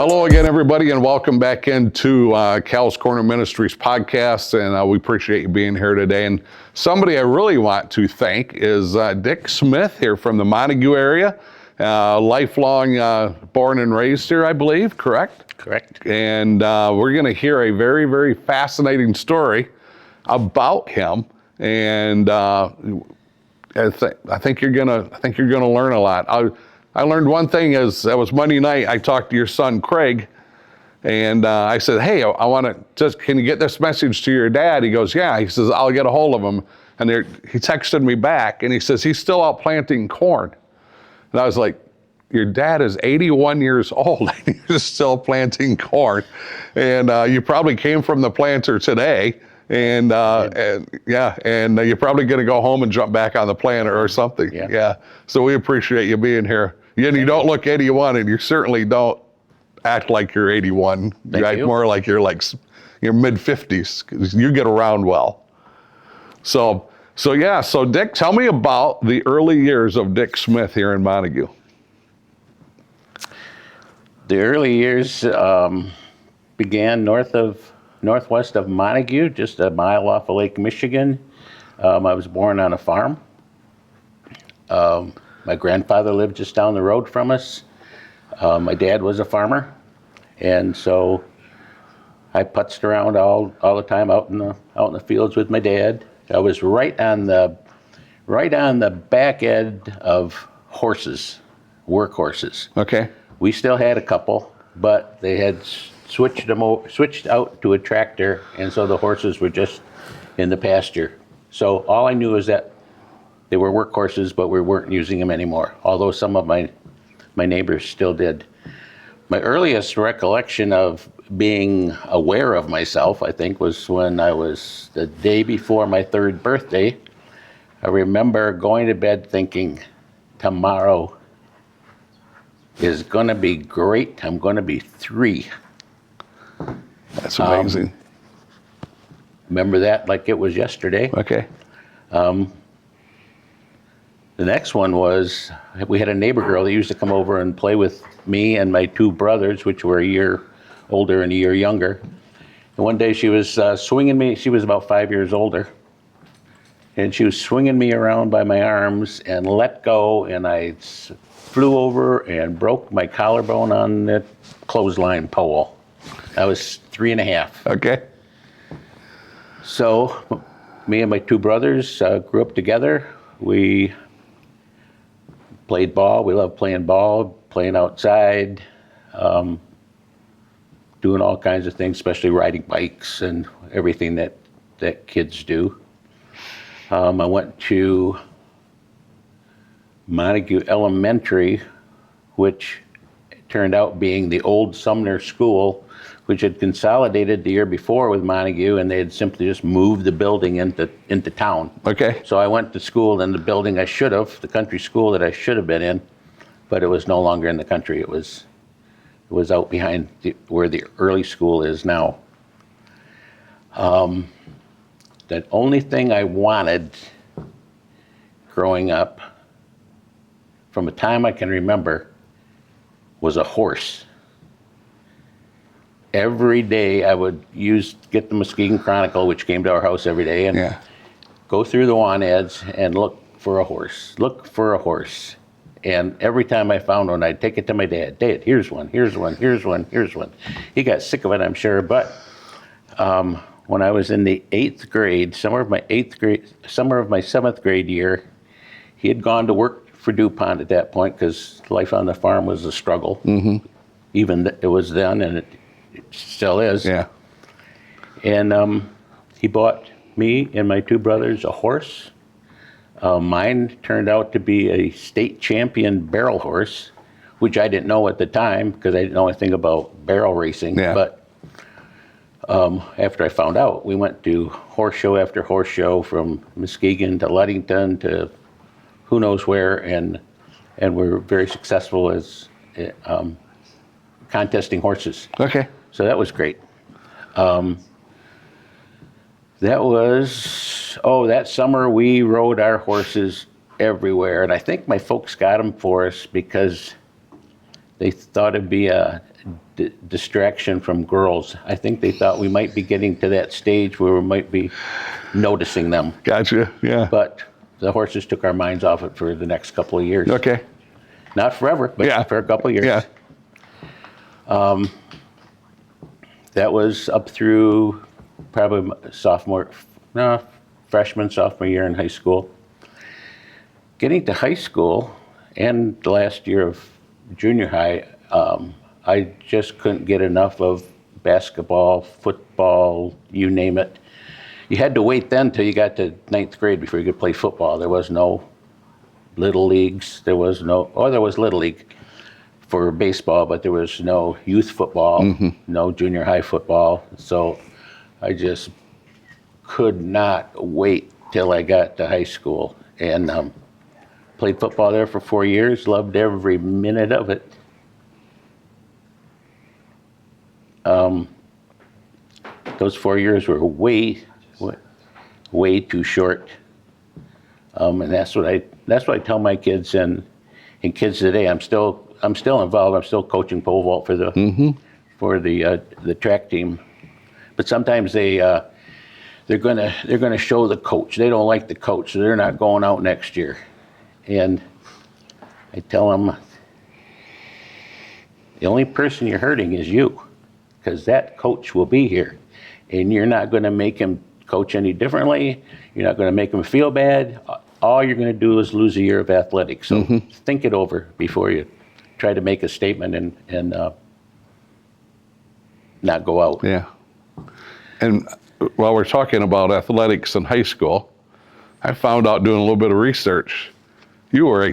Hello again, everybody, and welcome back into Cal's Corner Ministries podcast, and we appreciate you being here today. And somebody I really want to thank is Dick Smith here from the Montague area, lifelong born and raised here, I believe, correct? Correct. And we're going to hear a very, very fascinating story about him, and I think you're gonna learn a lot. I learned one thing is that was Monday night. I talked to your son Craig, and I said, "Hey, I want to can you get this message to your dad?" He goes, "Yeah." He says, "I'll get a hold of him." And he texted me back, and he says he's still out planting corn. And I was like, "Your dad is 81 years old, and he's still planting corn." And you probably came from the planter today. And you're probably going to go home and jump back on the planter or something. Yeah. So we appreciate you being here. You don't look 81, and you certainly don't act like you're 81. You act more like you're mid 50s, because you get around well. So Dick, tell me about the early years of Dick Smith here in Montague. The early years began northwest of Montague, just a mile off of Lake Michigan. I was born on a farm. My grandfather lived just down the road from us. My dad was a farmer, and so I putzed around all the time out in the fields with my dad. I was right on the back end of horses, work horses. Okay. We still had a couple, but they had switched out to a tractor, and so the horses were just in the pasture. So all I knew is that they were work horses, but we weren't using them anymore, although some of my neighbors still did. My earliest recollection of being aware of myself, I think, was when I was the day before my 3rd birthday. I remember going to bed thinking, tomorrow is going to be great. I'm going to be 3. That's amazing. Remember that like it was yesterday. Okay. The next one was, we had a neighbor girl that used to come over and play with me and my 2 brothers, which were a year older and a year younger. And one day she was swinging me. She was about 5 years older. And she was swinging me around by my arms and let go, and I flew over and broke my collarbone on the clothesline pole. I was 3 and a half. Okay. So me and my 2 brothers grew up together. We played ball. We loved playing ball, playing outside, doing all kinds of things, especially riding bikes and everything that kids do. I went to Montague Elementary, which turned out being the old Sumner School, which had consolidated the year before with Montague, and they had simply just moved the building into town. Okay. So I went to school in the building the country school that I should have been in, but it was no longer in the country. It was out behind where the early school is now. The only thing I wanted growing up, from a time I can remember, was a horse. Every day I would get the Muskegon Chronicle, which came to our house every day, and go through the want ads and look for a horse. And every time I found one, I'd take it to my dad. Dad, here's one. He got sick of it, I'm sure, but when I was in the 8th grade, summer of my 7th grade year, he had gone to work for DuPont at that point, because life on the farm was a struggle. Mm-hmm. Even it was then, and it still is. Yeah. And he bought me and my 2 brothers a horse. Mine turned out to be a state champion barrel horse, which I didn't know at the time because I didn't know anything about barrel racing. Yeah. But after I found out, we went to horse show after horse show, from Muskegon to Ludington to who knows where, and we're very successful as contesting horses. Okay. So that was great. That summer we rode our horses everywhere, and I think my folks got them for us because they thought it'd be a distraction from girls. I think they thought we might be getting to that stage where we might be noticing them. Gotcha. Yeah. But the horses took our minds off it for the next couple of years. Okay. Not forever, but Yeah. for a couple of years. Yeah. That was up through probably freshman, sophomore year in high school. Getting to high school and the last year of junior high, I just couldn't get enough of basketball, football, you name it. You had to wait then till you got to ninth grade before you could play football. There was no little leagues. There was little league for baseball, but there was no youth football, no junior high football. So I just could not wait till I got to high school, and played football there for 4 years. Loved every minute of it. Those 4 years were way too short, and that's what I tell my kids and kids today. I'm still involved. I'm still coaching pole vault for the track team, but sometimes they're gonna show the coach. They don't like the coach, so they're not going out next year. And I tell them, the only person you're hurting is you, because that coach will be here, and you're not going to make him coach any differently. You're not going to make him feel bad. All you're going to do is lose a year of athletics. So think it over before you try to make a statement and not go out. Yeah. And while we're talking about athletics in high school, I found out doing a little bit of research, you were a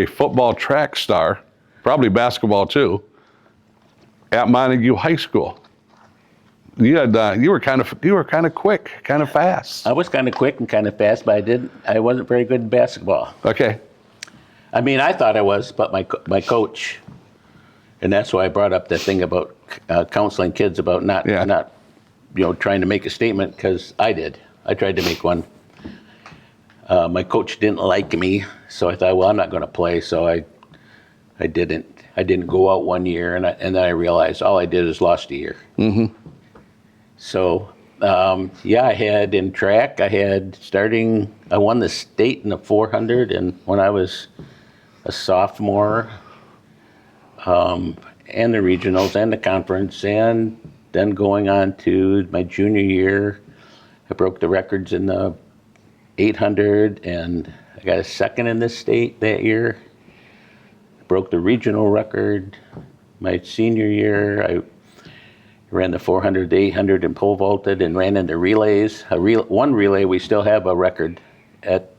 football track star, probably basketball too, at Montague High School. You were kind of quick, kind of fast. I was kind of quick and kind of fast, but I wasn't very good in basketball. Okay. I mean, I thought I was, but my coach, and that's why I brought up that thing about counseling kids about not trying to make a statement, because I did. I tried to make one. My coach didn't like me, so I thought, well, I'm not going to play. So I didn't go out 1 year, and then I realized all I did is lost a year. So I had in track, I won the state in the 400, and when I was a sophomore, and the regionals and the conference, and then going on to my junior year, I broke the records in the 800, and I got a second in the state that year. Broke the regional record. My senior year, I ran the 400, the 800, and pole vaulted, and ran into relays. One relay, we still have a record at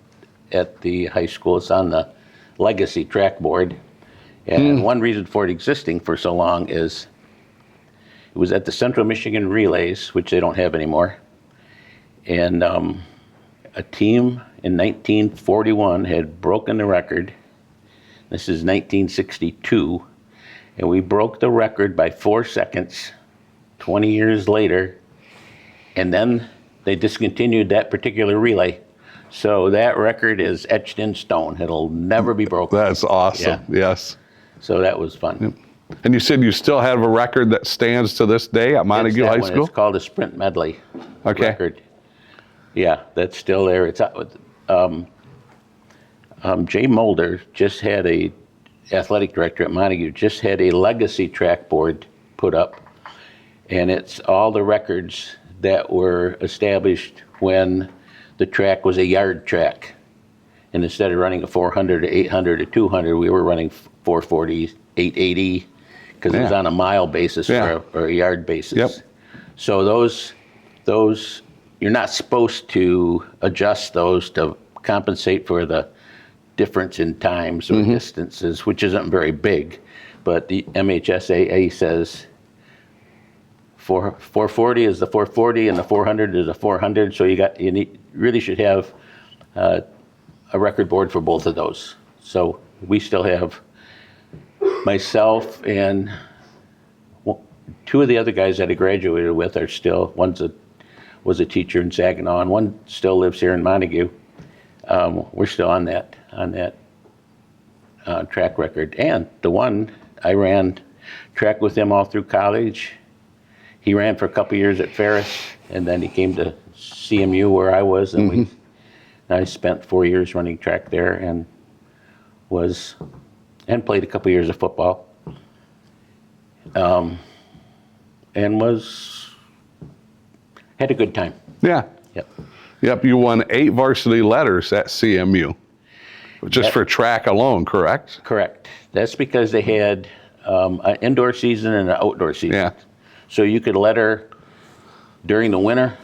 the high school. It's on the legacy track board. And one reason for it existing for so long is it was at the Central Michigan Relays, which they don't have anymore. And a team in 1941 had broken the record. This is 1962. And we broke the record by 4 seconds 20 years later. And then they discontinued that particular relay. So that record is etched in stone. It'll never be broken. That's awesome. Yeah. Yes. So that was fun. And you said you still have a record that stands to this day at Montague High School? It's called a sprint medley record. Yeah, that's still there. It's out with Jay Mulder just had athletic director at Montague, just had a legacy track board put up, and it's all the records that were established when the track was a yard track. And instead of running a 400, a 800, a 200, we were running 440, 880, because it was on a mile basis or a yard basis. Yep. So those you're not supposed to adjust those to compensate for the difference in times or distances, which isn't very big. But the MHSAA says 440 is the 440 and the 400 is the 400. So you really should have a record board for both of those. So we still have myself and two of the other guys that I graduated with are still, was a teacher in Saginaw, and one still lives here in Montague. We're still on that track record. And the one I ran, tracked with him all through college. He ran for a couple years at Ferris, and then he came to CMU where I was, and I spent 4 years running track there, and played a couple years of football, and had a good time. Yeah. Yep. Yep. You won 8 varsity letters at CMU, just for track alone, correct? Correct. That's because they had an indoor season and an outdoor season. Yeah. So you could letter during the winter,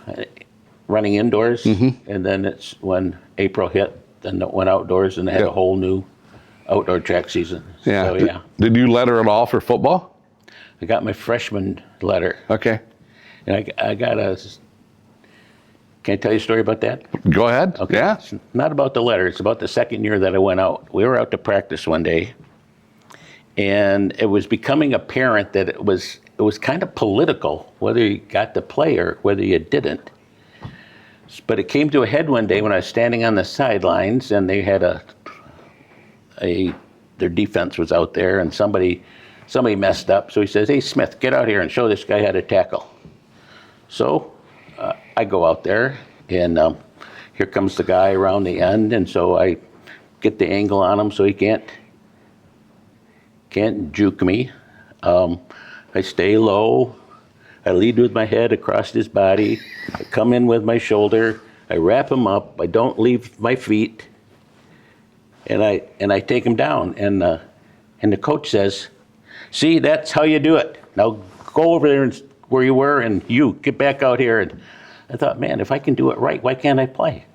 running indoors, and then it's when April hit, then it went outdoors, and they had a whole new outdoor track season. Yeah. So, yeah. Did you letter at all for football? I got my freshman letter. Okay. And I got can I tell you a story about that? Go ahead. Okay. Yeah. It's not about the letter. It's about the second year that I went out. We were out to practice one day, and it was becoming apparent that it was kind of political, whether you got to play or whether you didn't. But it came to a head one day when I was standing on the sidelines, and they had their defense was out there, and somebody messed up. So he says, "Hey, Smith, get out here and show this guy how to tackle." So I go out there, and here comes the guy around the end, and so I get the angle on him so he can't juke me. I stay low. I lead with my head across his body. I come in with my shoulder. I wrap him up. I don't leave my feet, and I take him down. And the coach says, "See, that's how you do it. Now go over there where you were, and you get back out here." And I thought, man, if I can do it right, why can't I play?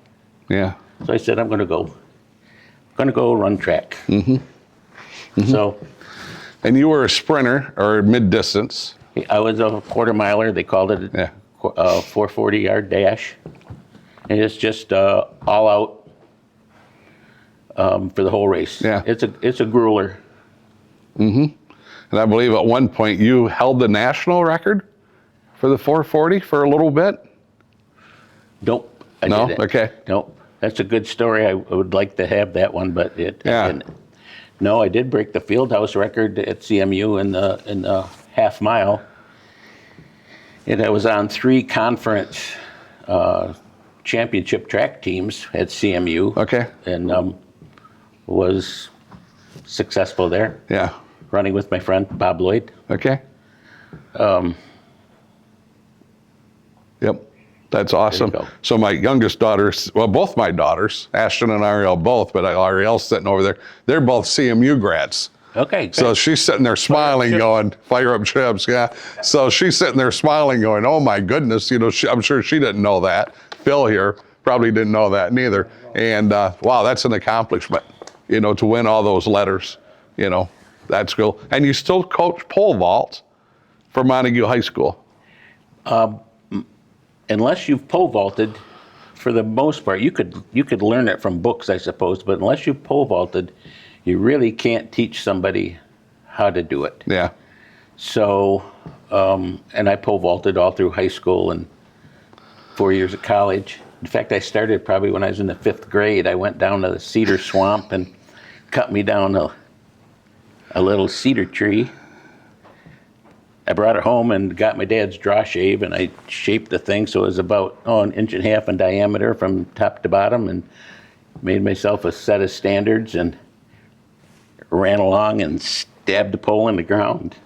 Yeah. So I said, I'm going to go run track. So. And you were a sprinter or mid-distance. I was a quarter miler. They called it a 440-yard dash. And it's just all out for the whole race. Yeah. It's a grueler. And I believe at one point you held the national record for the 440 for a little bit. Nope. I No? didn't. Okay. Nope. That's a good story. I would like to have that one, but I didn't. No, I did break the Fieldhouse record at CMU in the half mile. And I was on 3 conference championship track teams at CMU. Okay. And was successful there. Yeah. Running with my friend Bob Lloyd. Okay. Yep. That's awesome. There you go. So my youngest daughters, well, both my daughters, Ashton and Ariel both, but Ariel's sitting over there. They're both CMU grads. Okay. Great. So she's sitting there smiling, going, "Fire up chips," yeah. So she's sitting there smiling, going, "Oh my goodness," I'm sure she didn't know that. Phil here probably didn't know that neither. And wow, that's an accomplishment, to win all those letters. That's cool. And you still coach pole vault for Montague High School. Unless you've pole vaulted, for the most part, you could learn it from books, I suppose. But unless you've pole vaulted, you really can't teach somebody how to do it. Yeah. So, and I pole vaulted all through high school and 4 years of college. In fact, I started probably when I was in the 5th grade. I went down to the cedar swamp and cut me down a little cedar tree. I brought it home and got my dad's draw shave, and I shaped the thing so it was about 1.5 inches in diameter from top to bottom, and made myself a set of standards and ran along and stabbed the pole in the ground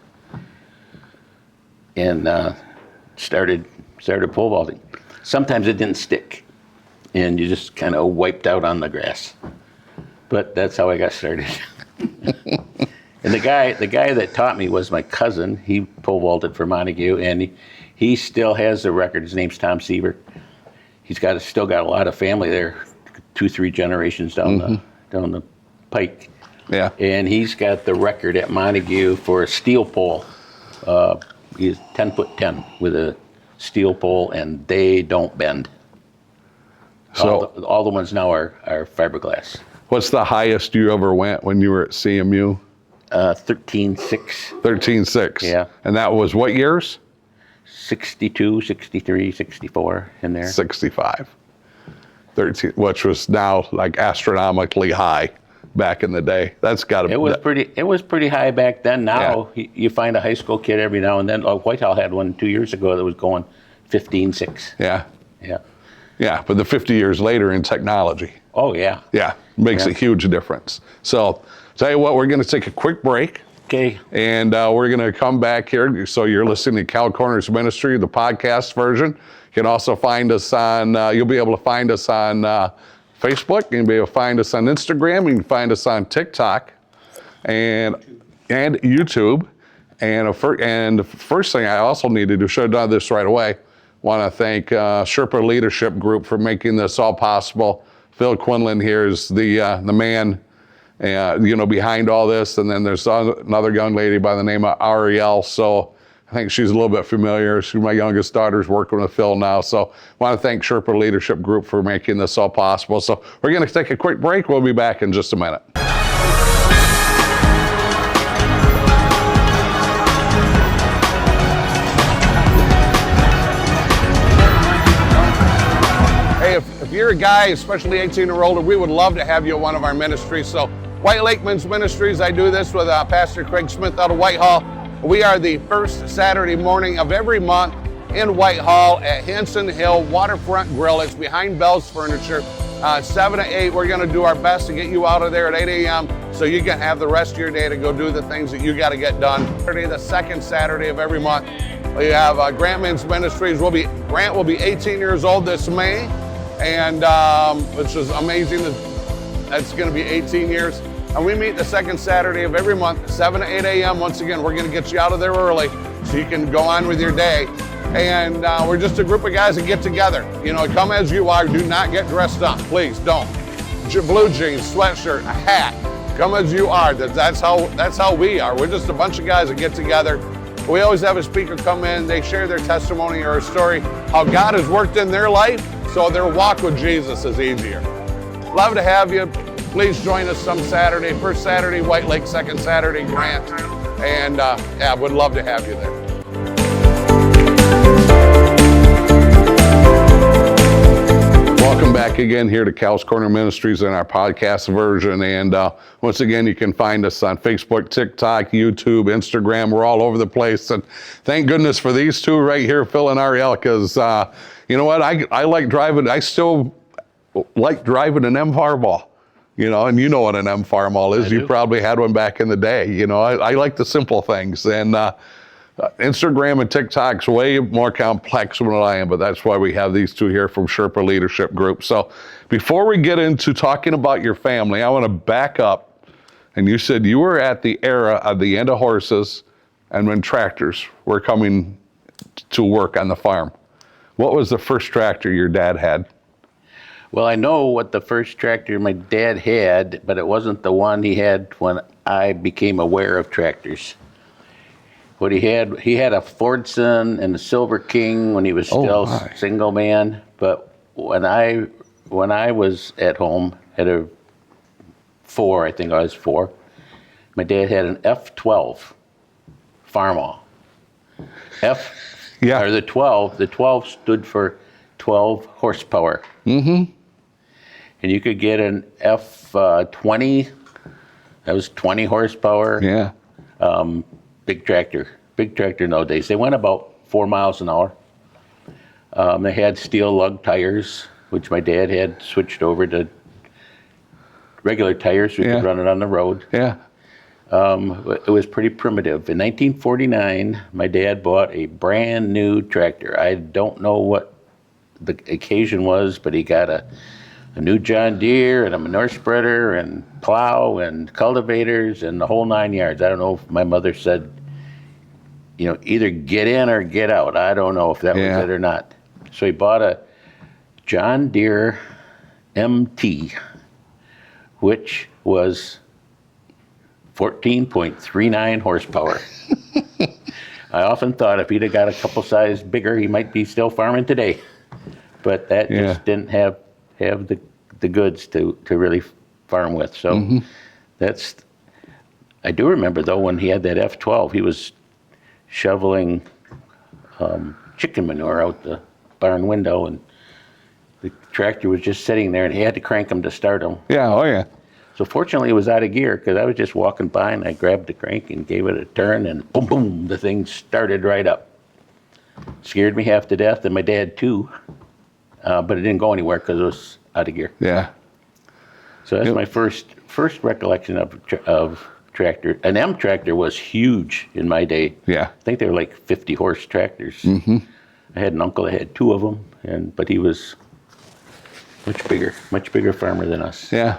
and started pole vaulting. Sometimes it didn't stick, and you just kind of wiped out on the grass. But that's how I got started. And the guy that taught me was my cousin. He pole vaulted for Montague, and he still has the record. His name's Tom Seaver. He's still got a lot of family there, 2-3 generations down the pike. Yeah. And he's got the record at Montague for a steel pole. He's 10'10" with a steel pole, and they don't bend. So all the ones now are fiberglass. what's the highest you ever went when you were at CMU? 13.6. 13.6. Yeah. And that was what years? 62, 63, 64 in there. 65. 13, which was now like astronomically high, back in the day. That's got to be. It was pretty high back then. Now you find a high school kid every now and then. Whitehall had one 2 years ago that was going 15.6. Yeah. Yeah. Yeah, but the 50 years later in technology. Oh, yeah. Yeah, makes a huge difference. So, tell you what, we're going to take a quick break. Okay. And we're going to come back here. So you're listening to Cal Corners Ministry, the podcast version. You can also find us on, you'll be able to find us on Facebook. You'll be able to find us on Instagram. You can find us on TikTok and YouTube. And the first thing I also need to do, should have done this right away, want to thank Sherpa Leadership Group for making this all possible. Phil Quinlan here is the man behind all this. And then there's another young lady by the name of Ariel. So I think she's a little bit familiar. My youngest daughter's working with Phil now. So I want to thank Sherpa Leadership Group for making this all possible. So we're going to take a quick break. We'll be back in just a minute. Hey, if you're a guy, especially 18 or older, we would love to have you at one of our ministries. So White Lake Men's Ministries, I do this with Pastor Craig Smith out of Whitehall. We are the first Saturday morning of every month in Whitehall at Hanson Hill Waterfront Grill. It's behind Bell's Furniture. 7 to 8, we're going to do our best to get you out of there at 8 a.m. so you can have the rest of your day to go do the things that you got to get done. The second Saturday of every month, we have Grant Men's Ministries. Grant will be 18 years old this May, and which is amazing. That's going to be 18 years. And we meet the second Saturday of every month, 7 to 8 a.m. Once again, we're going to get you out of there early so you can go on with your day. And we're just a group of guys that get together. Come as you are. Do not get dressed up. Please don't. Blue jeans, sweatshirt, a hat. Come as you are. That's how we are. We're just a bunch of guys that get together. We always have a speaker come in. They share their testimony or a story, how God has worked in their life so their walk with Jesus is easier. Love to have you. Please join us some Saturday. First Saturday, White Lake, second Saturday, Grant. And would love to have you there. Welcome back again here to Cal's Corner Ministries in our podcast version. And once again, you can find us on Facebook, TikTok, YouTube, Instagram. We're all over the place. And thank goodness for these two right here, Phil and Ariel, because you know what? I like driving. I still like driving an M Farmall. And you know what an M Farmall is. You probably had one back in the day. I like the simple things. And Instagram and TikTok's way more complex than what I am, but that's why we have these two here from Sherpa Leadership Group. So before we get into talking about your family, I want to back up. And you said you were at the era of the end of horses and when tractors were coming to work on the farm. What was the first tractor your dad had? Well, I know what the first tractor my dad had, but it wasn't the one he had when I became aware of tractors. What he had a Fordson and a Silver King when he was still single man. But when I was at home, at I think I was 4, my dad had an F12 Farmall. Or the 12. The 12 stood for 12 horsepower. Mm-hmm. And you could get an F20. That was 20 horsepower. Yeah. Big tractor nowadays. They went about 4 miles an hour. They had steel lug tires, which my dad had switched over to regular tires so we could run it on the road. Yeah. It was pretty primitive. In 1949, my dad bought a brand new tractor. I don't know what the occasion was, but he got a new John Deere and a manure spreader and plow and cultivators and the whole 9 yards. I don't know if my mother said, either get in or get out. I don't know if that was it or not. So he bought a John Deere MT, which was 14.39 horsepower. I often thought if he'd have got a couple size bigger, he might be still farming today. But that just didn't have the goods to really farm with. So I do remember though when he had that F12, he was shoveling chicken manure out the barn window, and the tractor was just sitting there, and he had to crank them to start them. Yeah, oh yeah. So fortunately, it was out of gear because I was just walking by and I grabbed the crank and gave it a turn, and boom, boom, the thing started right up. Scared me half to death, and my dad too. But it didn't go anywhere because it was out of gear. Yeah. So that's my first recollection of tractor. An M tractor was huge in my day. Yeah. I think they were like 50 horse tractors. Mm-hmm. I had an uncle that had 2 of them, but he was much bigger farmer than us. Yeah.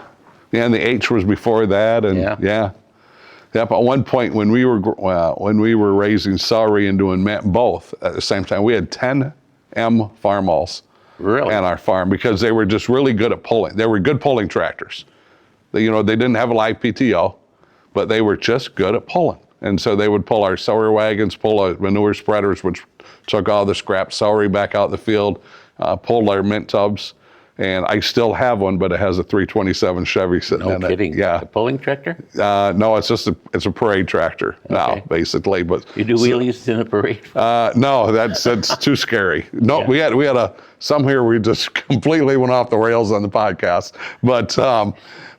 Yeah, and the H was before that, and yeah. Yep. At one point, when we were raising celery and doing both at the same time, we had 10 M farmals Really? on our farm because they were just really good at pulling. They were good pulling tractors. They didn't have a live PTO, but they were just good at pulling. And so they would pull our celery wagons, pull our manure spreaders, which took all the scrap celery back out the field, pulled our mint tubs. And I still have one, but it has a 327 Chevy sitting in it. No kidding. Yeah. A pulling tractor? No, it's just a parade tractor now, basically. But You do wheelies in a parade? no, that's too scary. No, Yeah. we had some here we just completely went off the rails on the podcast. But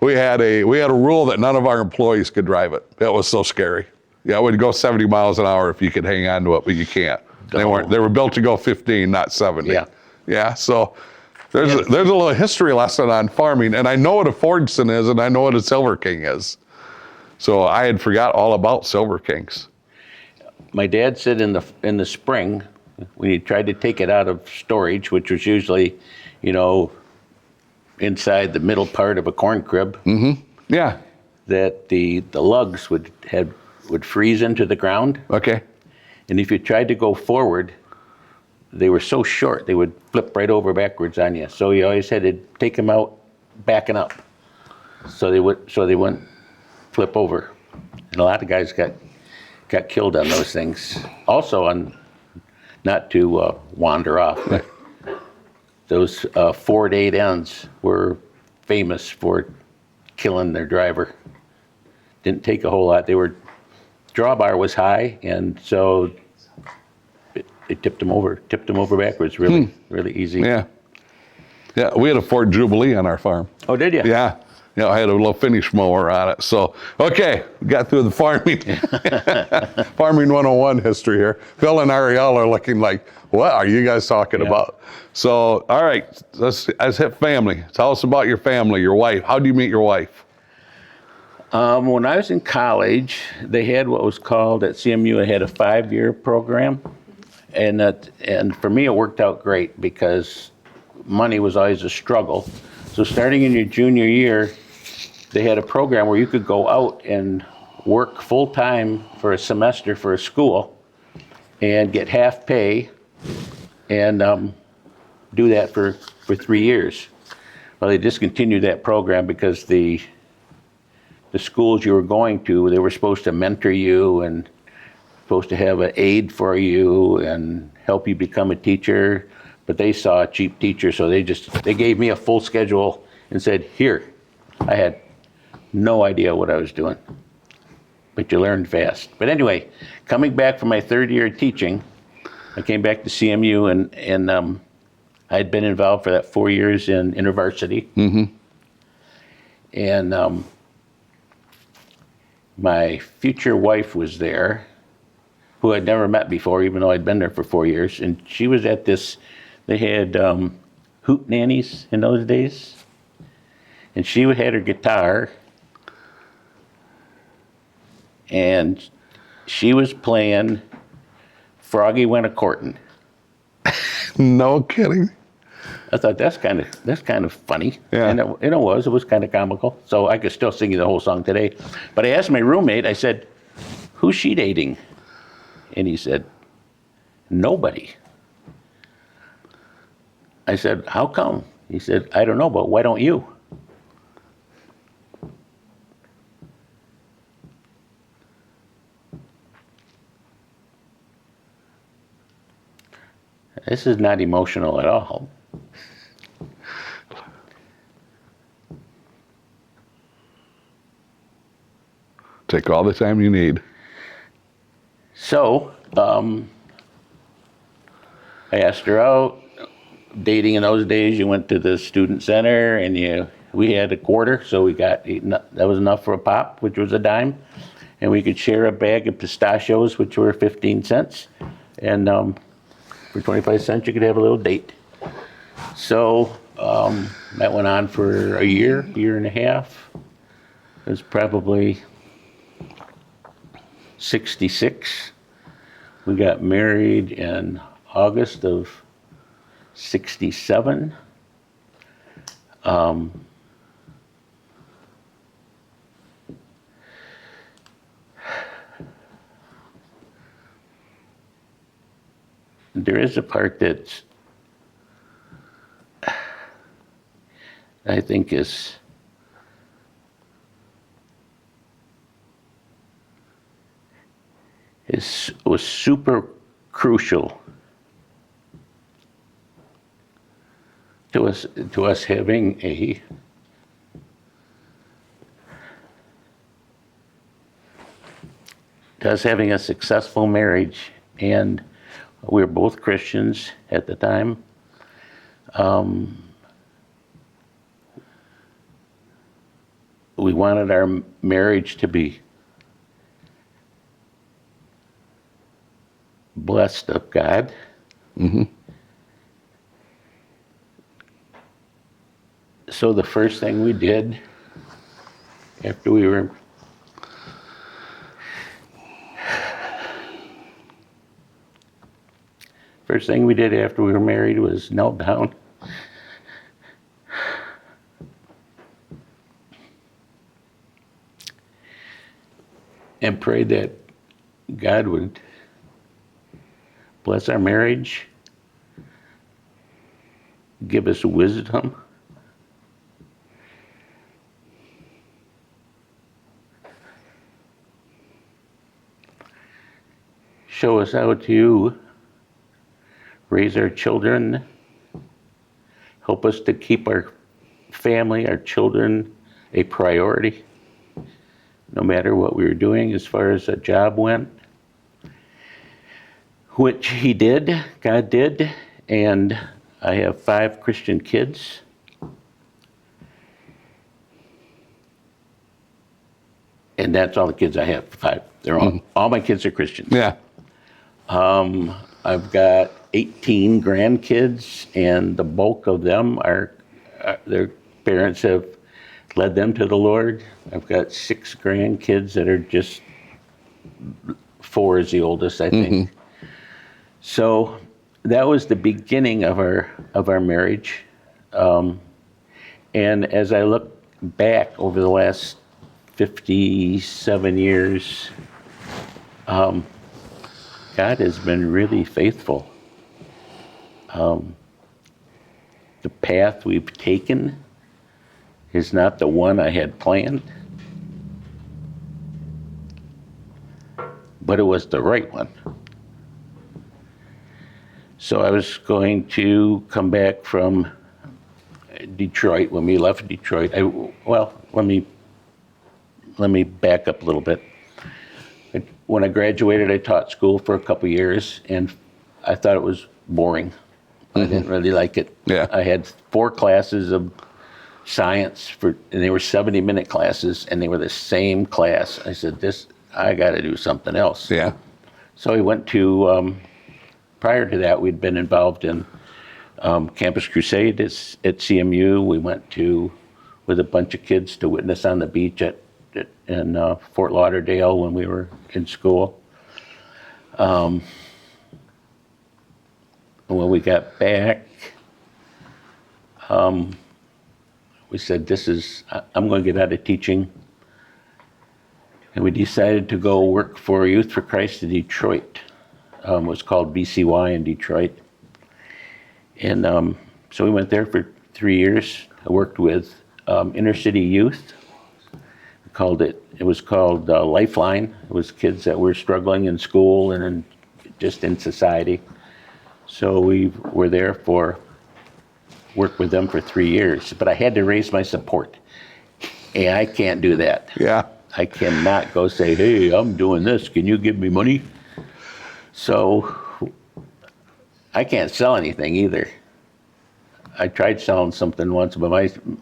we had a rule that none of our employees could drive it. It was so scary. Yeah, it would go 70 miles an hour if you could hang on to it, but you can't. They were built to go 15, not 70. Yeah. Yeah. So there's a little history lesson on farming, and I know what a Fordson is, and I know what a Silver King is. So I had forgot all about Silver Kings. My dad said in the spring, when he tried to take it out of storage, which was usually, inside the middle part of a corn crib, Yeah. that the lugs would freeze into the ground, Okay. and if you tried to go forward, they were so short they would flip right over backwards on you. So you always had to take them out backing up, so they wouldn't flip over. And a lot of guys got killed on those things. Also, not to wander off, but those Ford 8Ns were famous for killing their driver. Didn't take a whole lot. Drawbar was high, and so it tipped them over backwards really easy. Yeah. Yeah, we had a Ford Jubilee on our farm. Oh, did you? Yeah. Yeah, I had a little finish mower on it. So, okay, we got through the farming. Farming 101 history here. Phil and Ariel are looking like, what are you guys talking about? So, all right, let's hit family. Tell us about your family, your wife. How do you meet your wife? When I was in college, they had what was called at CMU, it had a 5-year program. And for me, it worked out great because money was always a struggle. So starting in your junior year, they had a program where you could go out and work full-time for a semester for a school and get half pay and do that for 3 years. Well, they discontinued that program because the schools you were going to, they were supposed to mentor you and supposed to have an aide for you and help you become a teacher, but they saw a cheap teacher, so they gave me a full schedule and said, here. I had no idea what I was doing, but you learned fast. But anyway, coming back from my 3rd year of teaching, I came back to CMU and I'd been involved for that 4 years in InterVarsity. And my future wife was there, who I'd never met before, even though I'd been there for 4 years. And she was at this, they had hoot nannies in those days. And she had her guitar, and she was playing Froggy Went A-Courtin'. No kidding. I thought that's kind of funny. Yeah. And it was kind of comical. So I could still sing you the whole song today. But I asked my roommate, I said, who's she dating? And he said, nobody. I said, how come? He said, I don't know, but why don't you? This is not emotional at all. Take all the time you need. So, I asked her out. Dating in those days, you went to the student center and you we had a quarter, so we got, that was enough for a pop, which was a dime. And we could share a bag of pistachios, which were 15 cents. And for 25 cents, you could have a little date. So that went on for a year and a half. It was probably 66. We got married in August of 67. There is a part that I think was super crucial to us having a successful marriage. And we were both Christians at the time. We wanted our marriage to be blessed of God. Mm-hmm. So the first thing we did after we were married was knelt down and prayed that God would bless our marriage, give us wisdom, show us how to raise our children, help us to keep our family, our children, a priority, no matter what we were doing as far as a job went, which he did, God did, and I have 5 Christian kids. And that's all the kids I have, 5. They're all my kids are Christians. Yeah. I've got 18 grandkids, and the bulk of them are their parents have led them to the Lord. I've got 6 grandkids that are just 4 is the oldest, I think. So that was the beginning of our marriage. And as I look back over the last 57 years, God has been really faithful. The path we've taken is not the one I had planned, but it was the right one. So I was going to come back from Detroit. When we left Detroit, let me back up a little bit. When I graduated, I taught school for a couple years, and I thought it was boring. I didn't really like it. Yeah. I had 4 classes of science, and they were 70-minute classes, and they were the same class. I said, I got to do something else. Yeah. So we went to, prior to that, we'd been involved in Campus Crusade at CMU. We went with a bunch of kids to witness on the beach in Fort Lauderdale when we were in school. When we got back, we said, I'm going to get out of teaching. And we decided to go work for Youth for Christ in Detroit. It was called BCY in Detroit. And so we went there for 3 years. I worked with inner city youth. It was called Lifeline. It was kids that were struggling in school and just in society. So we were there worked with them for 3 years. But I had to raise my support. And I can't do that. Yeah. I cannot go say, hey, I'm doing this. Can you give me money? So I can't sell anything either. I tried selling something once, but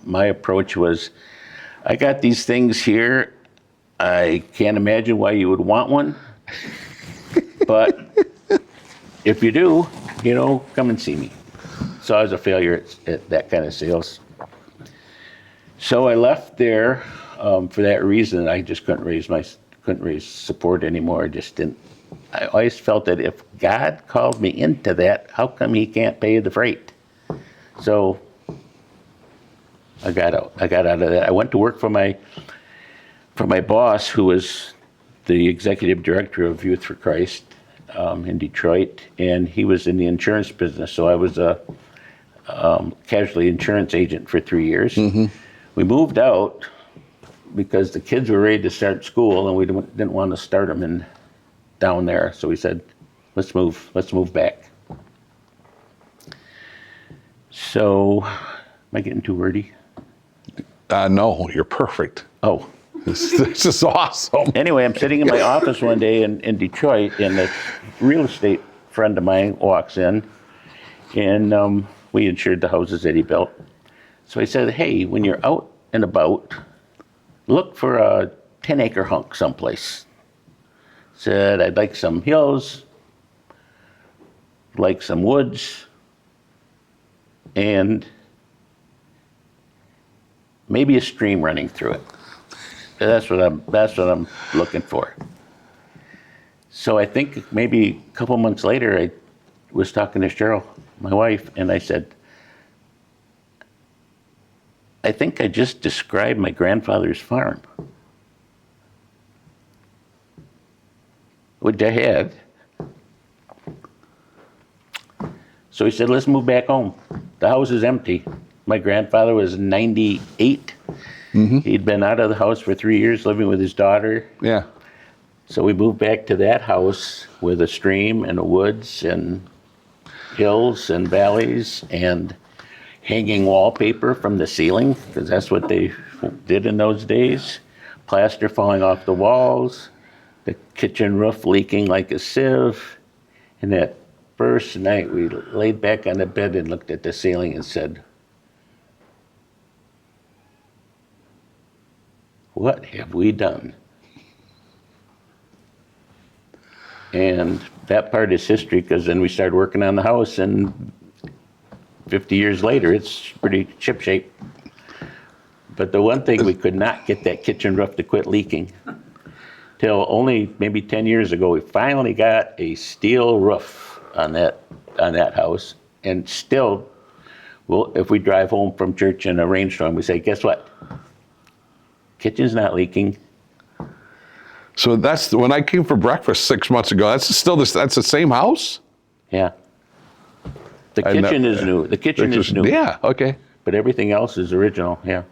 my approach was, I got these things here. I can't imagine why you would want one, but if you do, come and see me. So I was a failure at that kind of sales. So I left there for that reason. I just couldn't raise support anymore. I just didn't. I always felt that if God called me into that, how come He can't pay the freight? So I got out. I got out of that. I went to work for my boss, who was the executive director of Youth for Christ in Detroit, and he was in the insurance business. So I was a casualty insurance agent for 3 years. Mm-hmm. We moved out because the kids were ready to start school, and we didn't want to start them down there. So we said, let's move back. So, am I getting too wordy? No, you're perfect. Oh. This is awesome. Anyway, I'm sitting in my office one day in Detroit, and a real estate friend of mine walks in, and we insured the houses that he built. So I said, hey, when you're out and about, look for a 10-acre hunk someplace. Said, I'd like some hills, like some woods, and maybe a stream running through it. That's what I'm looking for. So I think maybe a couple months later, I was talking to Cheryl, my wife, and I said, I think I just described my grandfather's farm, which I had. So he said, let's move back home. The house is empty. My grandfather was 98. Mm-hmm. He'd been out of the house for 3 years living with his daughter. Yeah. So we moved back to that house with a stream and a woods and hills and valleys and hanging wallpaper from the ceiling, because that's what they did in those days. Plaster falling off the walls, the kitchen roof leaking like a sieve. And that first night we laid back on the bed and looked at the ceiling and said, what have we done? And that part is history, because then we started working on the house, and 50 years later, it's pretty shipshape. But the one thing, we could not get that kitchen roof to quit leaking. Till only maybe 10 years ago, we finally got a steel roof on that house. And still, well, if we drive home from church in a rainstorm, we say, guess what? Kitchen's not leaking. So that's when I came for breakfast 6 months ago. That's the same house? Yeah. The kitchen is new. The kitchen is new. Yeah, okay. But everything else is original, yeah.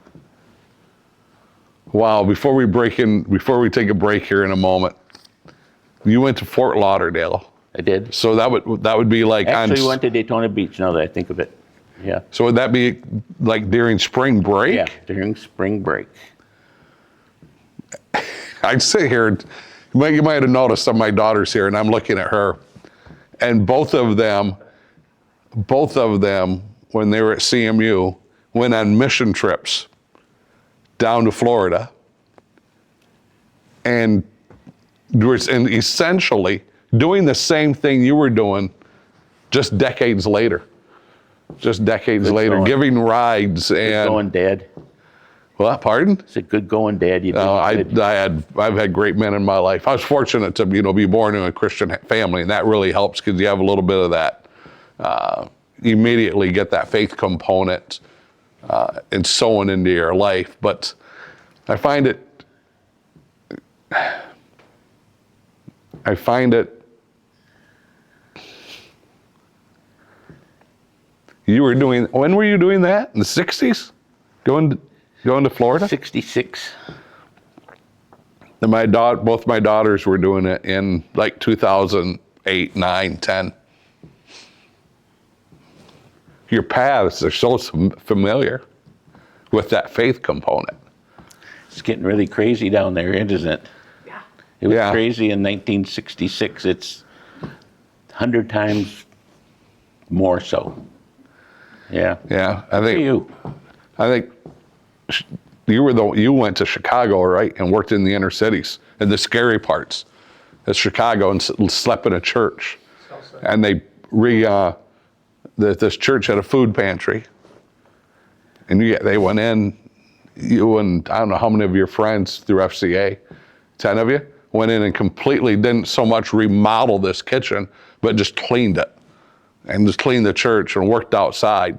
Wow, before we take a break here in a moment, you went to Fort Lauderdale. I did. So that would be like Actually, we went to Daytona Beach, now that I think of it. Yeah. So would that be like during spring break? Yeah, during spring break. I'd sit here, you might have noticed some of my daughters here, and I'm looking at her, and both of them, when they were at CMU, went on mission trips down to Florida, and essentially doing the same thing you were doing, just decades later. Giving rides and. Good going, Dad. Well, pardon? It's a good going, Dad. You I've had great men in my life. I was fortunate to be born in a Christian family, and that really helps, because you have a little bit of that. You immediately get that faith component and sowing into your life. But I find it. When were you doing that? In the 60s? Going to Florida? 66. And both my daughters were doing it in like 2008, 9, 10. Your paths are so familiar with that faith component. It's getting really crazy down there, isn't it? Yeah. It was crazy in 1966. It's 100 times more so. Yeah. Yeah, Good for you. I think you went to Chicago, right, and worked in the inner cities and the scary parts of Chicago and slept in a church. And this church had a food pantry, and they went in. You and I don't know how many of your friends through FCA, 10 of you, went in and completely didn't so much remodel this kitchen, but just cleaned it and just cleaned the church and worked outside.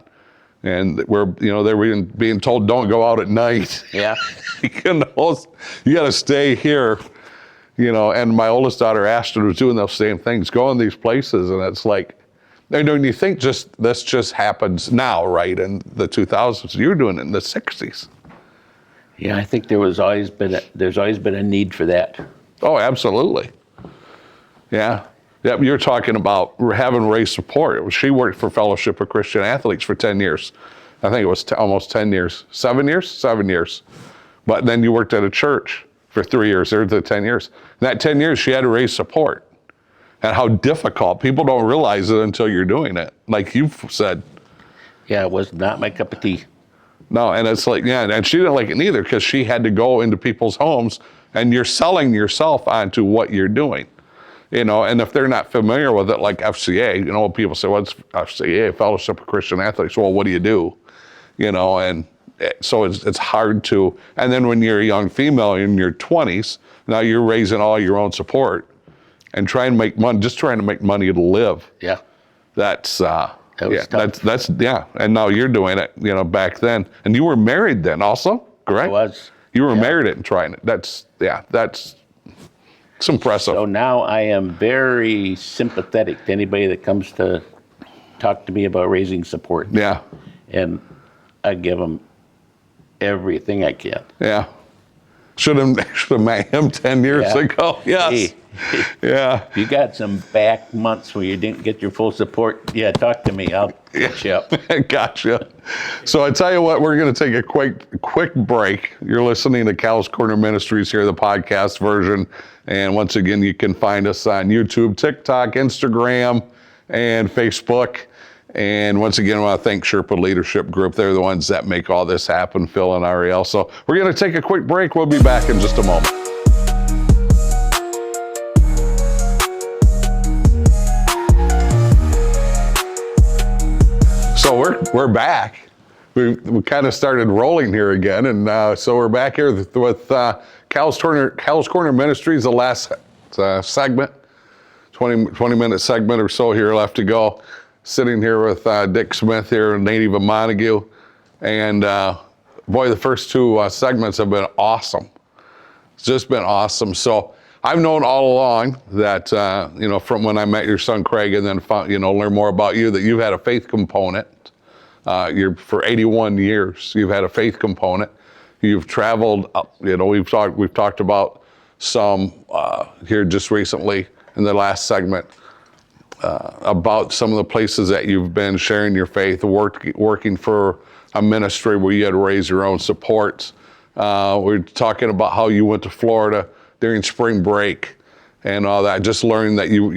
And they were being told, don't go out at night. Yeah. You got to stay here. And my oldest daughter Ashton was doing those same things, going these places, and it's like, when you think this just happens now, right, in the 2000s, you're doing it in the 60s. Yeah, I think there's always been a need for that. Oh, absolutely. Yeah. Yep, you're talking about having raised support. She worked for Fellowship of Christian Athletes for 10 years. I think it was almost 10 years. 7 years? 7 years. But then you worked at a church for 3 years, or the 10 years. In that 10 years, she had to raise support. And how difficult. People don't realize it until you're doing it, like you've said. Yeah, it was not my cup of tea. No, and it's like, yeah, and she didn't like it neither because she had to go into people's homes and you're selling yourself onto what you're doing. And if they're not familiar with it, like FCA, people say, what's FCA, Fellowship of Christian Athletes? Well, what do you do? And so it's hard to, and then when you're a young female in your 20s, now you're raising all your own support and trying to make money, just trying to make money to live. Yeah. That's, That was tough. that's, yeah. And now you're doing it, back then. And you were married then also, correct? I was. You were married and trying it. That's it's impressive. So now I am very sympathetic to anybody that comes to talk to me about raising support. Yeah. And I give them everything I can. Yeah. Should have met him 10 years ago. Yes. Hey, yeah. if you got some back months where you didn't get your full support, talk to me. I'll catch you up. Gotcha. So I tell you what, we're going to take a quick break. You're listening to Cal's Corner Ministries here, the podcast version. And once again, you can find us on YouTube, TikTok, Instagram, and Facebook. And once again, I want to thank Sherpa Leadership Group. They're the ones that make all this happen, Phil and Ariel. So we're going to take a quick break. We'll be back in just a moment. So we're back. We kind of started rolling here again, and so we're back here with Cal's Corner Ministries, the last segment, 20-minute segment or so here left to go. Sitting here with Dick Smith here, native of Montague, and boy, the first two segments have been awesome. It's just been awesome. So I've known all along that from when I met your son Craig, and then learn more about you, that you've had a faith component. For 81 years, you've had a faith component. You've traveled. We've talked about some here just recently in the last segment. About some of the places that you've been sharing your faith, working for a ministry where you had to raise your own supports. We're talking about how you went to Florida during spring break and all that. Just learning that you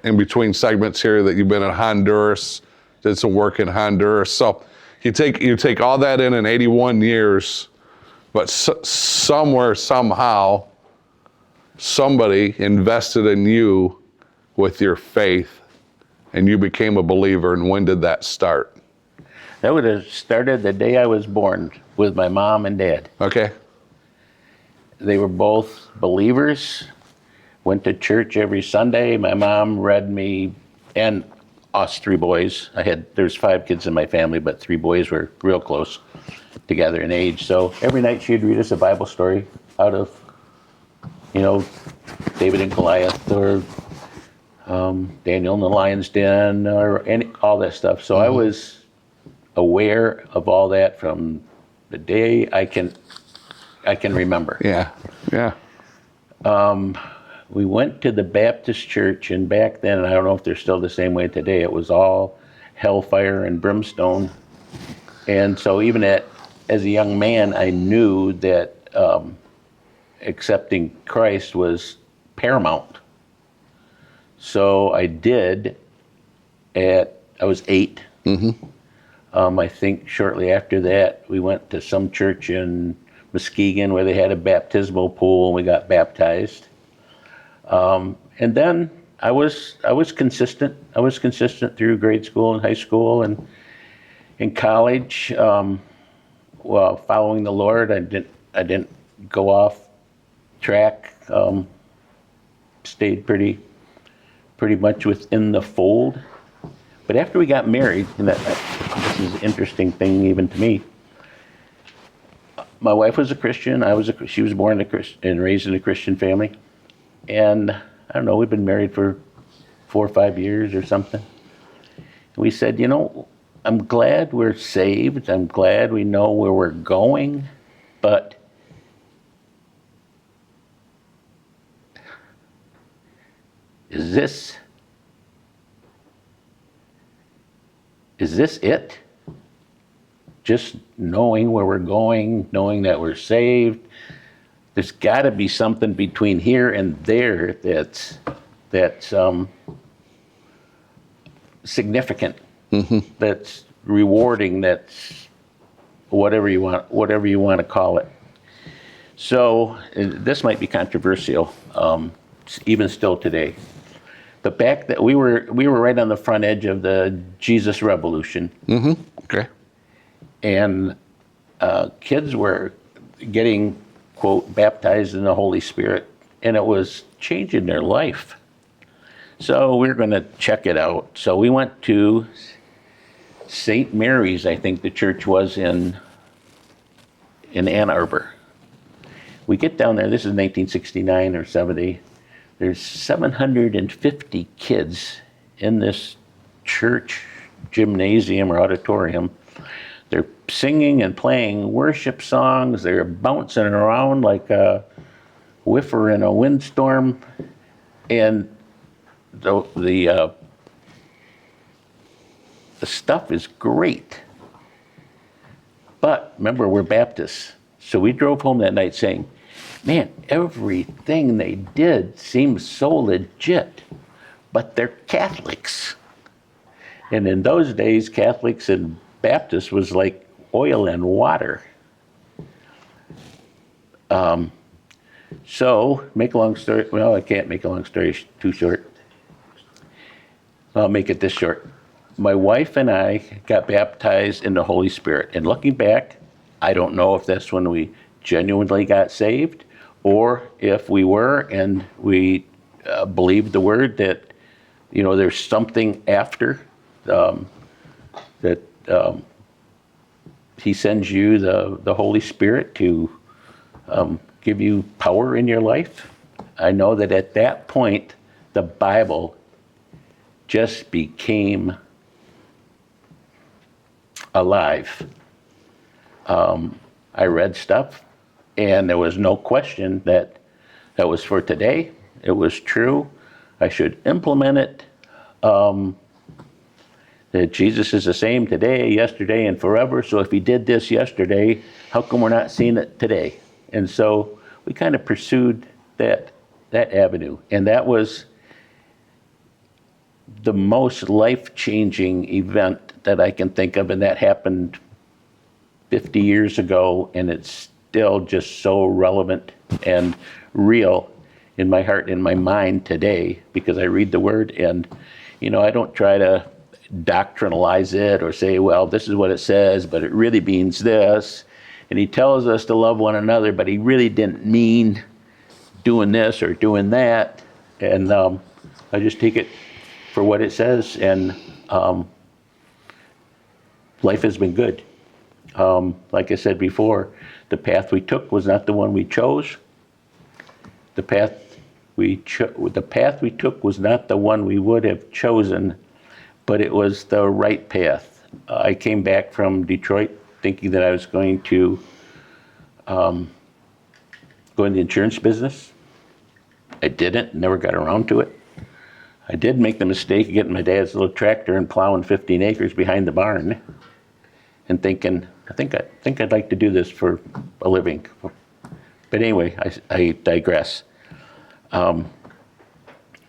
in between segments here that you've been in Honduras, did some work in Honduras. So you take all that in 81 years, but somewhere, somehow, somebody invested in you with your faith, and you became a believer. And when did that start? That would have started the day I was born with my mom and dad. Okay. They were both believers, went to church every Sunday. My mom read me, and us three boys. There's 5 kids in my family, but 3 boys were real close together in age. So every night she'd read us a Bible story out of, David and Goliath, or Daniel in the lion's den, or all that stuff. So I was aware of all that from the day I can remember. Yeah. We went to the Baptist church, and back then, and I don't know if they're still the same way today, it was all hellfire and brimstone. And so even as a young man, I knew that accepting Christ was paramount. So I did I was 8. I think shortly after that, we went to some church in Muskegon where they had a baptismal pool, and we got baptized. And then I was consistent. I was consistent through grade school and high school and in college. Well, following the Lord, I didn't go off track. Stayed pretty much within the fold. But after we got married, and this is an interesting thing even to me. My wife was a Christian. She was born and raised in a Christian family, and I don't know. We've been married for 4 or 5 years or something. We said, I'm glad we're saved. I'm glad we know where we're going, but is this it? Just knowing where we're going, knowing that we're saved. There's got to be something between here and there that's significant, that's rewarding, that's whatever you want to call it. So this might be controversial, even still today. But back that we were right on the front edge of the Jesus revolution. Okay. And kids were getting, quote, baptized in the Holy Spirit, and it was changing their life. So we were going to check it out. So we went to St. Mary's, I think the church was in Ann Arbor. We get down there, this is 1969 or 70. There's 750 kids in this church gymnasium or auditorium. They're singing and playing worship songs. They're bouncing around like a whiffer in a windstorm. And the stuff is great. But remember, we're Baptists. So we drove home that night saying, man, everything they did seems so legit, but they're Catholics. And in those days, Catholics and Baptists was like oil and water. So, make a long story, well, I can't make a long story too short. I'll make it this short. My wife and I got baptized in the Holy Spirit. And looking back, I don't know if that's when we genuinely got saved, or if we were and we believed the word that, there's something after, that he sends you the Holy Spirit to give you power in your life. I know that at that point, the Bible just became alive. I read stuff, and there was no question that was for today. It was true. I should implement it. That Jesus is the same today, yesterday, and forever. So if he did this yesterday, how come we're not seeing it today? And so we kind of pursued that avenue. And that was the most life-changing event that I can think of, and that happened 50 years ago, and it's still just so relevant and real in my heart and my mind today, because I read the word, and I don't try to doctrinalize it or say, well, this is what it says, but it really means this. And he tells us to love one another, but he really didn't mean doing this or doing that. And I just take it for what it says, and life has been good. Like I said before, the path we took was not the one we chose. The path we took was not the one we would have chosen, but it was the right path. I came back from Detroit thinking that I was going to go in the insurance business. I didn't, never got around to it. I did make the mistake of getting my dad's little tractor and plowing 15 acres behind the barn and thinking, I think I'd like to do this for a living. But anyway, I digress.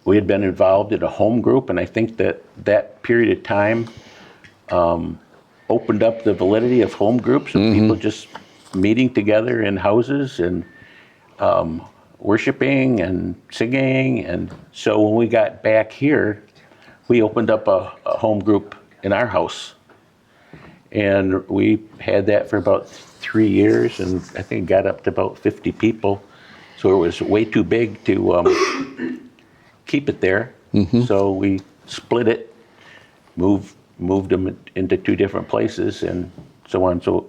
We had been involved in a home group, and I think that period of time opened up the validity of home groups and people just meeting together in houses and worshiping and singing. And so when we got back here, we opened up a home group in our house. And we had that for about 3 years, and I think it got up to about 50 people. So it was way too big to keep it there. So we split it, moved them into 2 different places, and so on. So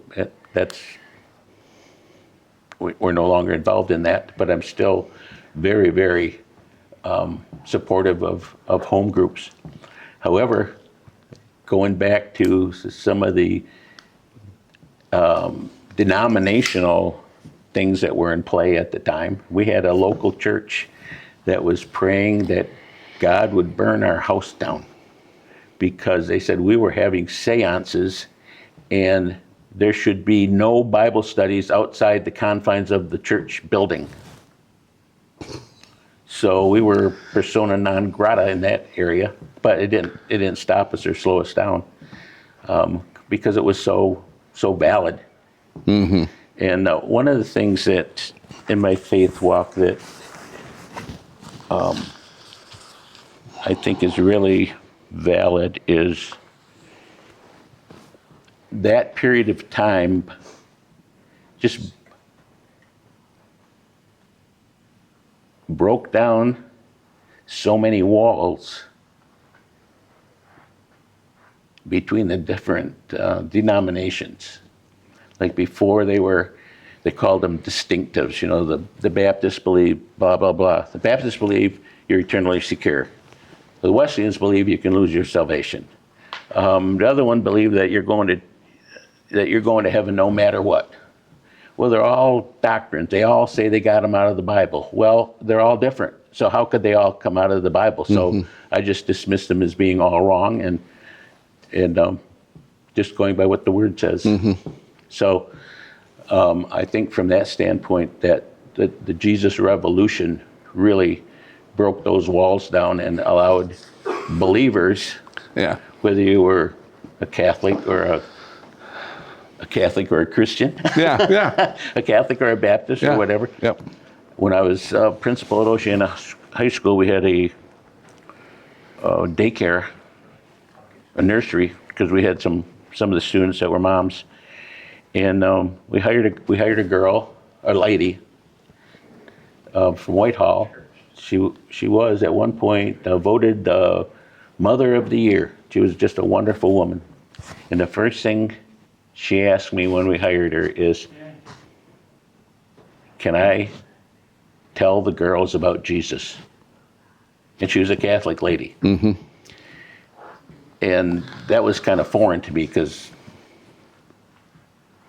we're no longer involved in that, but I'm still very, very supportive of home groups. However, going back to some of the denominational things that were in play at the time, we had a local church that was praying that God would burn our house down because they said we were having seances and there should be no Bible studies outside the confines of the church building. So we were persona non grata in that area, but it didn't stop us or slow us down because it was so valid. And one of the things that in my faith walk that I think is really valid is that period of time just broke down so many walls between the different denominations. Like before they called them distinctives, you know, the Baptists believe blah, blah, blah. The Baptists believe you're eternally secure. The Wesleyans believe you can lose your salvation. The other one believe that you're going to heaven no matter what. Well, they're all doctrines. They all say they got them out of the Bible. Well, they're all different. So how could they all come out of the Bible? So I just dismissed them as being all wrong and just going by what the Word says. So I think from that standpoint that the Jesus Revolution really broke those walls down and allowed believers, whether you were a Catholic or a Christian, a Catholic or a Baptist or whatever. When I was principal at Oceana High School, we had a daycare, a nursery, because we had some of the students that were moms, and we hired a girl, a lady, from Whitehall. She was at one point voted the Mother of the Year. She was just a wonderful woman, and the first thing she asked me when we hired her is, can I tell the girls about Jesus? And she was a Catholic lady. And that was kind of foreign to me, because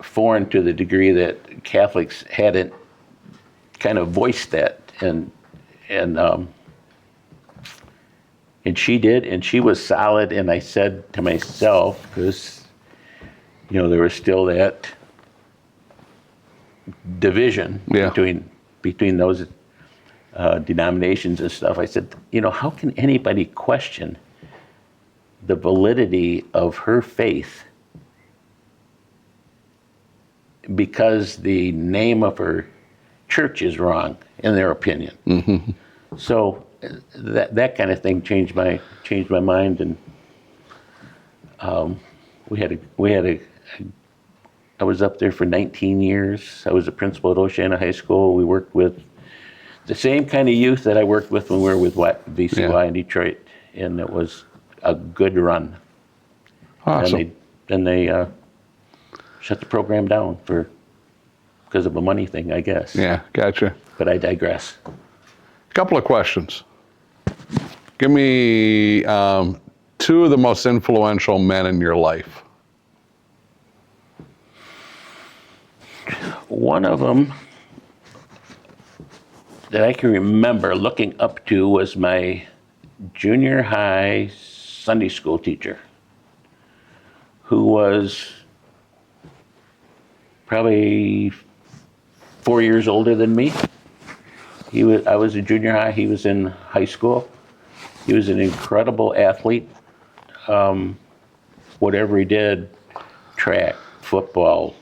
foreign to the degree that Catholics hadn't kind of voiced that. And she did, and she was solid. And I said to myself, because you know, there was still that division between those denominations and stuff. I said, you know, how can anybody question the validity of her faith because the name of her church is wrong, in their opinion? So that kind of thing changed my mind, and I was up there for 19 years. I was a principal at Oceana High School. We worked with the same kind of youth that I worked with when we were with VCY in Detroit, and it was a good run. Awesome. And they shut the program down because of a money thing, I guess. Yeah, gotcha. But I digress. A couple of questions. Give me 2 of the most influential men in your life. One of them that I can remember looking up to was my junior high Sunday school teacher, who was probably 4 years older than me. I was in junior high, he was in high school. He was an incredible athlete. Whatever he did, track, football,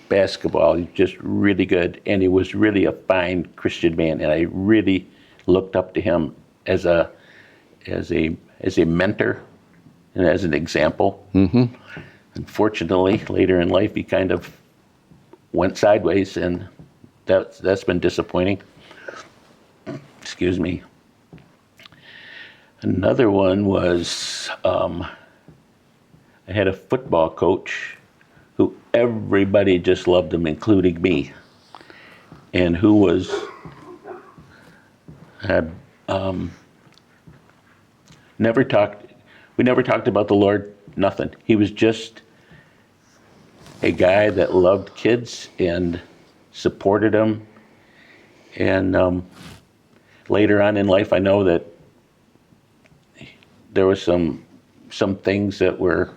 basketball. He was just really good, and he was really a fine Christian man, and I really looked up to him as a mentor and as an example. Mm-hmm. Unfortunately, later in life, he kind of went sideways, and that's been disappointing. Excuse me. Another one was I had a football coach who everybody just loved him, including me, and who had never talked. We never talked about the Lord. Nothing. He was just a guy that loved kids and supported them. And later on in life, I know that there was some things that were.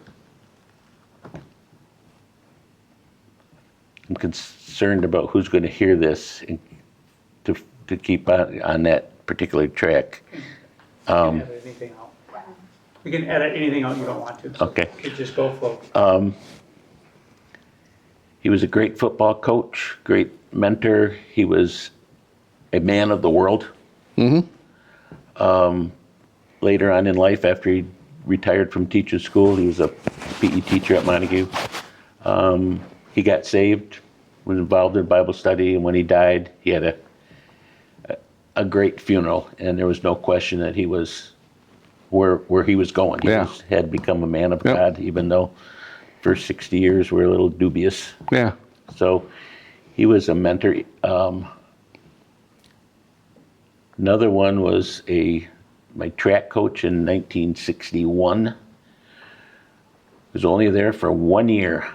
I'm concerned about who's going to hear this and to keep on that particular track. We can edit anything out. We can edit anything out you don't want to. So Okay. it just go flow. He was a great football coach, great mentor. He was a man of the world. Mm-hmm. Later on in life, after he retired from teaching school, he was a PE teacher at Montague. He got saved, was involved in Bible study, and when he died, he had a great funeral, and there was no question that he was where he was going. He had become a man of God, even though first 60 years were a little dubious. Yeah. So he was a mentor. Another one was my track coach in 1961. Was only there for 1 year,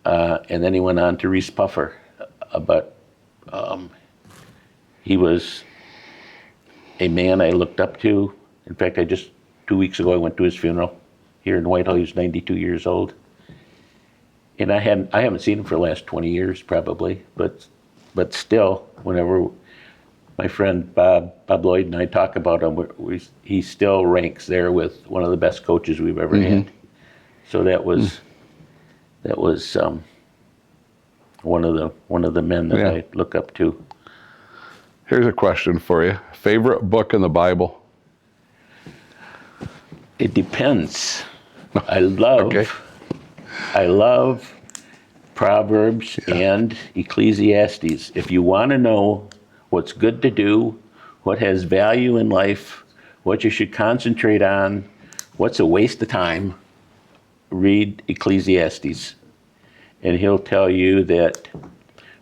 and then he went on to Reese Puffer. But he was a man I looked up to. In fact, 2 weeks ago I went to his funeral here in Whitehall. He was 92 years old, and I haven't seen him for the last 20 years probably. But still, whenever my friend Bob Lloyd and I talk about him, he still ranks there with one of the best coaches we've ever had. So that was one of the men that I look up to. Here's a question for you. Favorite book in the Bible? It depends. I love Proverbs and Ecclesiastes. If you want to know what's good to do, what has value in life, what you should concentrate on, what's a waste of time, read Ecclesiastes. And he'll tell you that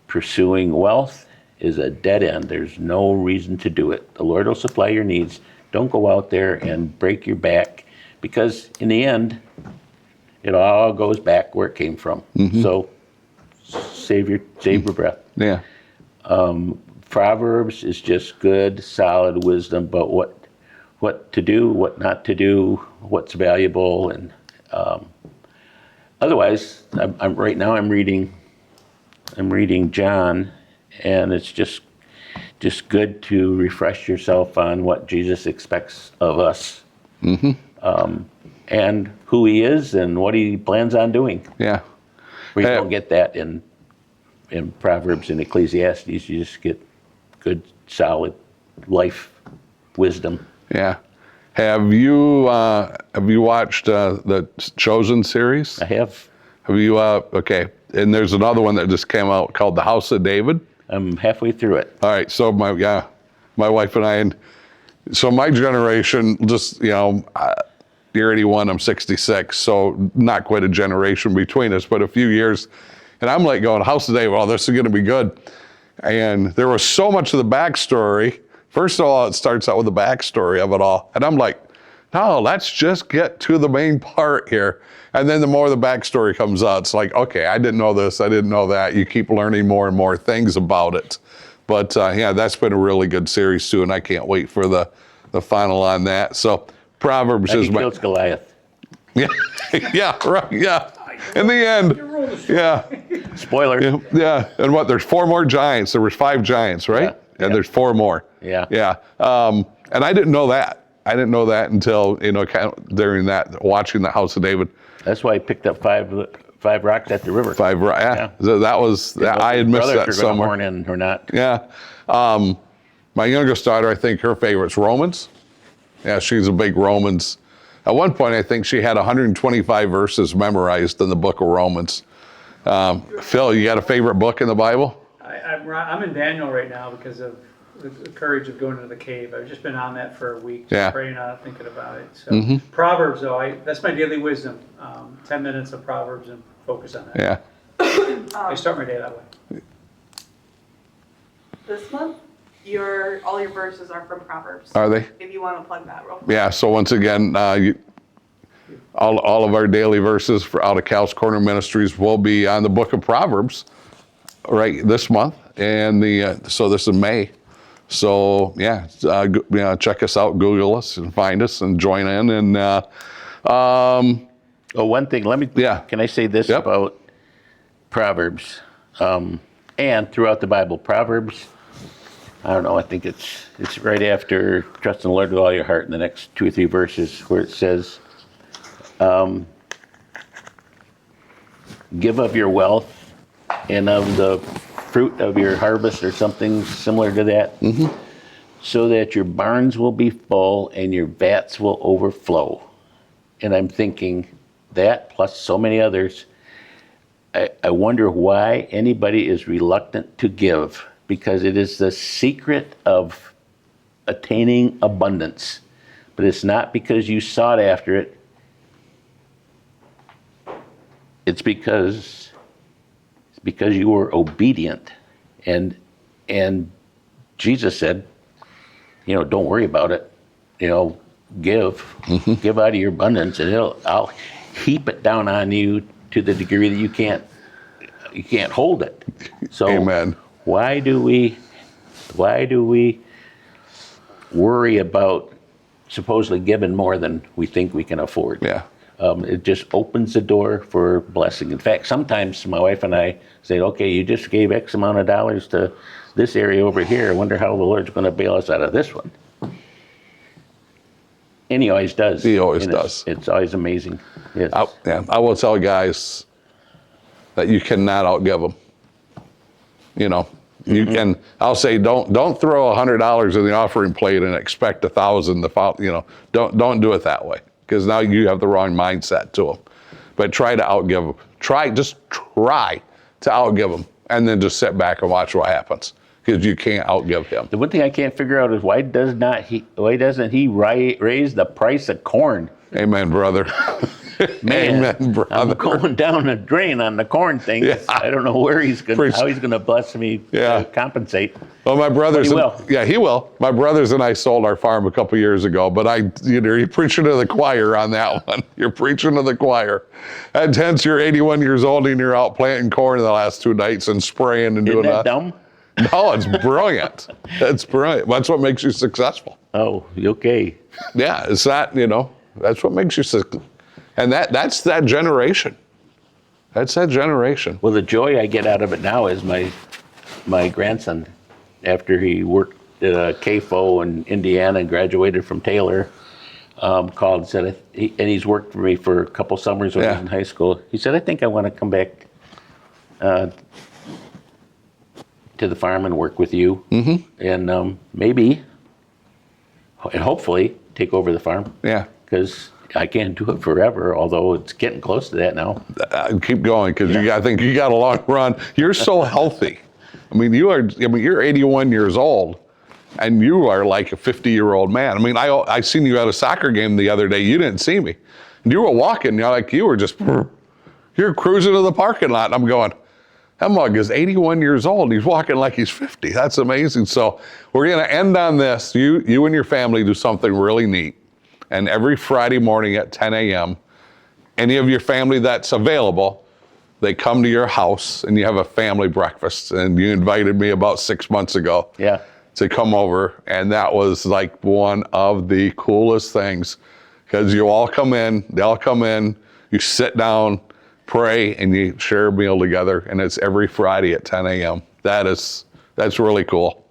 pursuing wealth is a dead end. There's no reason to do it. The Lord will supply your needs. Don't go out there and break your back, because in the end, it all goes back where it came from. Mm-hmm. So save your breath. Yeah. Proverbs is just good, solid wisdom about what to do, what not to do, what's valuable, and otherwise, I'm reading John, and it's just good to refresh yourself on what Jesus expects of us, and who he is and what he plans on doing. Yeah. We don't get that in Proverbs and Ecclesiastes. You just get good, solid life wisdom. Yeah. Have you watched the Chosen series? I have. Have you? Okay. And there's another one that just came out called The House of David. I'm halfway through it. All right. So my wife and I, so my generation, just you're 81, I'm 66, so not quite a generation between us, but a few years. And I'm like going, House of David, oh, this is going to be good. And there was so much of the backstory. First of all, it starts out with the backstory of it all. And I'm like, no, let's just get to the main part here. And then the more the backstory comes out, it's like, okay, I didn't know this, I didn't know that. You keep learning more and more things about it. But that's been a really good series too, and I can't wait for the final on that. So Proverbs is my... kills Goliath. Yeah, yeah, right, yeah. In the end, yeah. Spoiler. Yeah, and what, there's 4 more giants. There was 5 giants, right? Yeah. And there's 4 more. Yeah. Yeah. And I didn't know that. I didn't know that until, kind of during that, watching the House of David. That's why I picked up 5 5 rocks at the river. Yeah. So that was, I had missed that Brothers are going to somewhere. horn in or not. Yeah. My youngest daughter, I think her favorite's Romans. Yeah, she's a big Romans. At one point, I think she had 125 verses memorized in the book of Romans. Phil, you got a favorite book in the Bible? I'm in Daniel right now because of the courage of going into the cave. I've just been on that for a week, just Yeah. praying on it, thinking about it. So Proverbs, though, that's my daily wisdom. 10 minutes of Proverbs and focus on that. Yeah. I start my day that way. This month, all your verses are from Proverbs. Are they? If you want to plug that real quick. Yeah, so once again, all of our daily verses for out of Cal's Corner Ministries will be on the book of Proverbs right this month. And so this is May. So yeah, check us out, Google us and find us and join in. And One thing, can I say this Yep. about Proverbs? And throughout the Bible, Proverbs, I don't know, I think it's right after trust in the Lord with all your heart in the next 2 or 3 verses where it says, give of your wealth and of the fruit of your harvest or something similar to that, so that your barns will be full and your vats will overflow. And I'm thinking that plus so many others, I wonder why anybody is reluctant to give, because it is the secret of attaining abundance. But it's not because you sought after it. It's because you were obedient. And Jesus said, don't worry about it. Give out of your abundance, and I'll heap it down on you to the degree that you can't hold it. So Amen. Why do we worry about supposedly giving more than we think we can afford? yeah, It just opens the door for blessing. In fact, sometimes my wife and I say, okay, you just gave X amount of dollars to this area over here. I wonder how the Lord's going to bail us out of this one. And he always does. He always And does. It's always amazing. Yes. I will tell guys that you cannot outgive them. And I'll say don't throw $100 in the offering plate and expect 1,000 to follow. Don't do it that way, because now you have the wrong mindset to them. But try to outgive them. Just try to outgive them, and then just sit back and watch what happens, because you can't outgive him. The one thing I can't figure out is why doesn't he raise the price of corn? Amen, brother. Man, Amen, brother. I'm going down a drain on the corn thing. Yeah. I don't know where how he's gonna bless me Yeah. to compensate. Well, my brothers, He will. Yeah, he will. My brothers and I sold our farm a couple years ago, but you're preaching to the choir on that one. You're preaching to the choir. And hence you're 81 years old and you're out planting corn the last 2 nights and spraying and Isn't doing that dumb? No, it's brilliant. It's brilliant. That's what makes you successful. Oh, okay. Yeah, it's not, that's what makes you successful. And that's that generation. That's that generation. Well, the joy I get out of it now is my grandson, after he worked at a CAFO in Indiana and graduated from Taylor, called and said, and he's worked for me for a couple summers when he was in high school. He said, I think I want to come back to the farm and work with you, and maybe, and hopefully, take over the farm. Yeah. Because I can't do it forever, although it's getting close to that now. Keep going, because I think you got a long run. You're so healthy. You're 81 years old, and you are like a 50-year-old man. I seen you at a soccer game the other day. You didn't see me. And you were walking, you were just, you're cruising to the parking lot. And I'm going, that mug is 81 years old. He's walking like he's 50. That's amazing. So we're going to end on this. You and your family do something really neat. And every Friday morning at 10 a.m., any of your family that's available, they come to your house and you have a family breakfast. And you invited me about 6 months ago to come over. And that was like one of the coolest things, because they all come in, you sit down, pray, and you share a meal together. And it's every Friday at 10 a.m. That's really cool.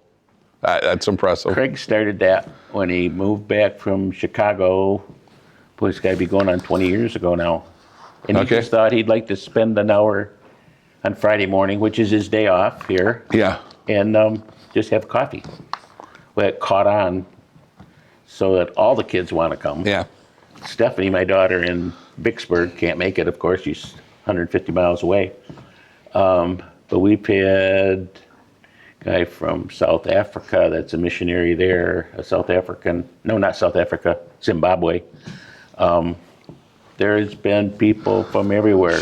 That's impressive. Craig started that when he moved back from Chicago. Boy, it's got to be going on 20 years ago now. And he Okay. just thought he'd like to spend an hour on Friday morning, which is his day off here, Yeah. and just have coffee. Well, it caught on so that all the kids want to come. Yeah. Stephanie, my daughter in Vicksburg, can't make it. Of course, she's 150 miles away. But we've had a guy from South Africa that's a missionary there, a South African, no, not South Africa, Zimbabwe. There's been people from everywhere.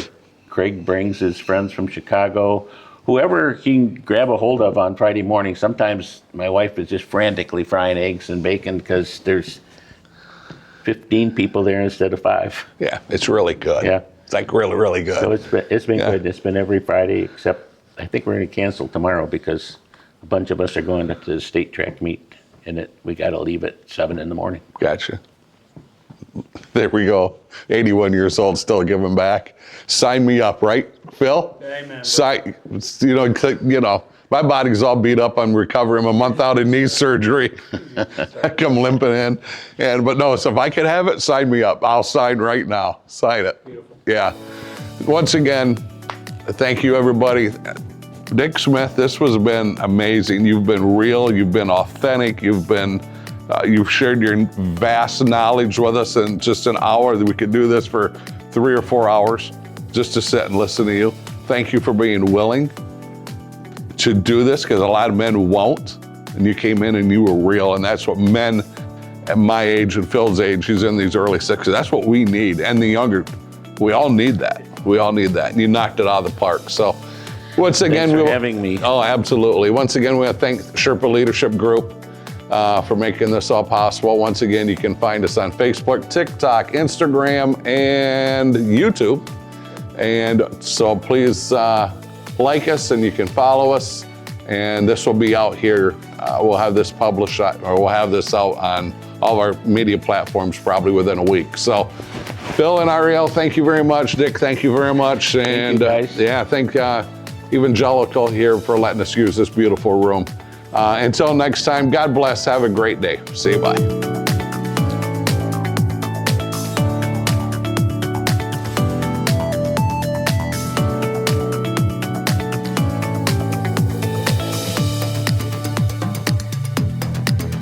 Craig brings his friends from Chicago. Whoever he can grab a hold of on Friday morning. Sometimes my wife is just frantically frying eggs and bacon because there's 15 people there instead of 5. Yeah. It's really good. Yeah. It's like really, really good. So it's been Yeah. good. It's been every Friday, except I think we're going to cancel tomorrow because a bunch of us are going up to the state track meet, and we got to leave at 7 in the morning. Gotcha. There we go. 81 years old, still giving back. Sign me up, right, Phil? Amen. My body's all beat up. I'm recovering. I'm a month out of knee surgery. I come limping in, but no. So if I could have it, sign me up. I'll sign right now. Sign it. Beautiful. Yeah. Once again, thank you, everybody. Dick Smith, this has been amazing. You've been real. You've been authentic. You've shared your vast knowledge with us in just an hour. That we could do this for 3 or 4 hours just to sit and listen to you. Thank you for being willing to do this, because a lot of men won't. And you came in and you were real, and that's what men at my age and Phil's age, he's in these early 60s, that's what we need. And the younger, we all need that. We all need that. And you knocked it out of the park. So once again, Thanks for having me. Oh, absolutely. Once again, we want to thank Sherpa Leadership Group for making this all possible. Once again, you can find us on Facebook, TikTok, Instagram, and YouTube. And so please like us, and you can follow us. And this will be out here. We'll have this published, or we'll have this out on all of our media platforms probably within a week. So Phil and Ariel, thank you very much. Dick, thank you very much. And guys. thank Evangelical here for letting us use this beautiful room. Until next time, God bless. Have a great day. See you. Bye.